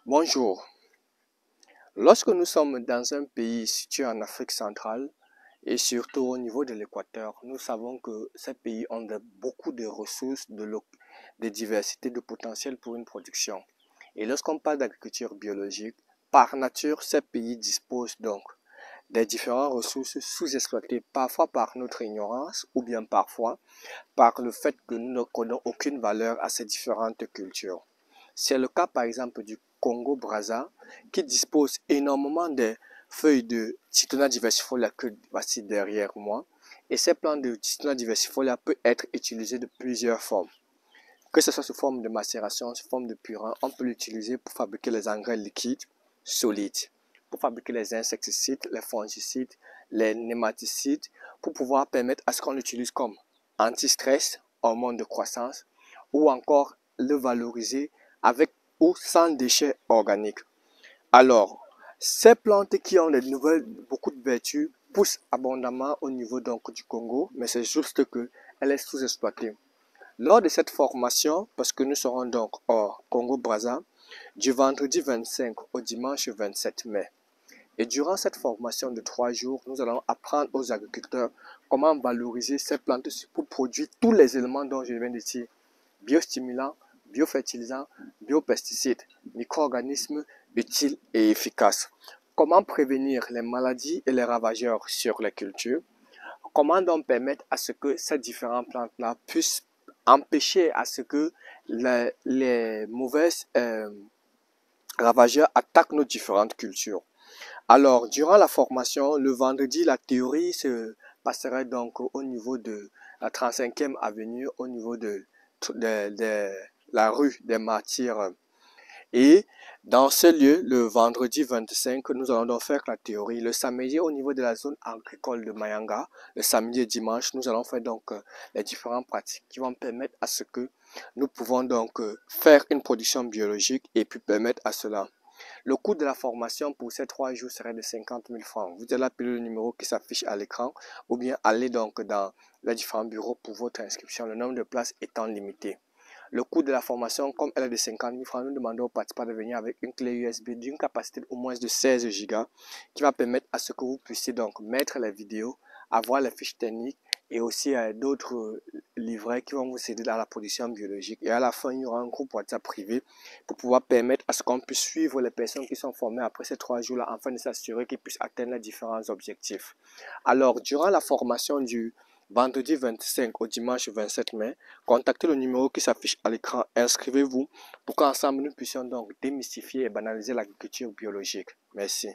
Bonjour. Lorsque nous sommes dans un pays situé en Afrique centrale et surtout au niveau de l'équateur, nous savons que ces pays ont beaucoup de ressources, de diversité, de potentiel pour une production. Et lorsqu'on parle d'agriculture biologique, par nature, ces pays disposent donc des différentes ressources sous-exploitées, parfois par notre ignorance ou bien parfois par le fait que nous ne connaissons aucune valeur à ces différentes cultures. C'est le cas par exemple du Congo-Brazza qui dispose énormément de feuilles de Citronella diversifolia que voici derrière moi. Et ces plantes de Citronella diversifolia peuvent être utilisées de plusieurs formes. Que ce soit sous forme de macération, sous forme de purin, on peut l'utiliser pour fabriquer les engrais liquides, solides, pour fabriquer les insecticides, les fongicides, les nématicides, pour pouvoir permettre à ce qu'on l'utilise comme anti-stress, hormone de croissance, ou encore le valoriser avec ou sans déchets organiques. Alors, ces plantes qui ont beaucoup de vertus poussent abondamment au niveau donc du Congo, mais c'est juste que elle est sous-exploitée. Lors de cette formation, parce que nous serons donc au Congo-Brazza, du vendredi 25 au dimanche 27 mai. Et durant cette formation de 3 jours, nous allons apprendre aux agriculteurs comment valoriser ces plantes pour produire tous les éléments dont je viens de dire. Biostimulants, biofertilisants, biopesticides, micro-organismes utiles et efficaces. Comment prévenir les maladies et les ravageurs sur les cultures? Comment donc permettre à ce que ces différentes plantes-là puissent empêcher à ce que les mauvaises ravageurs attaquent nos différentes cultures? Alors, durant la formation, le vendredi, la théorie se passerait donc au niveau de la 35e avenue, au niveau de la rue des Martyrs. Et dans ce lieu, le vendredi 25, nous allons donc faire la théorie. Le samedi, au niveau de la zone agricole de Mayanga, le samedi et dimanche, nous allons faire donc les différentes pratiques qui vont permettre à ce que nous pouvons donc faire une production biologique et puis permettre à cela. Le coût de la formation pour ces 3 jours serait de 50 000 francs. Vous allez appeler le numéro qui s'affiche à l'écran ou bien aller donc dans les différents bureaux pour votre inscription, le nombre de places étant limité. Le coût de la formation, comme elle est de 50 000 francs, nous demandons aux participants de venir avec une clé USB d'une capacité au moins de 16 Go qui va permettre à ce que vous puissiez donc mettre les vidéos, avoir les fiches techniques et aussi d'autres livrets qui vont vous aider dans la production biologique. Et à la fin, il y aura un groupe WhatsApp privé pour pouvoir permettre à ce qu'on puisse suivre les personnes qui sont formées après ces 3 jours-là afin de s'assurer qu'ils puissent atteindre les différents objectifs. Alors, durant la formation du vendredi 25 au dimanche 27 mai, contactez le numéro qui s'affiche à l'écran, inscrivez-vous pour qu'ensemble nous puissions donc démystifier et banaliser l'agriculture biologique. Merci.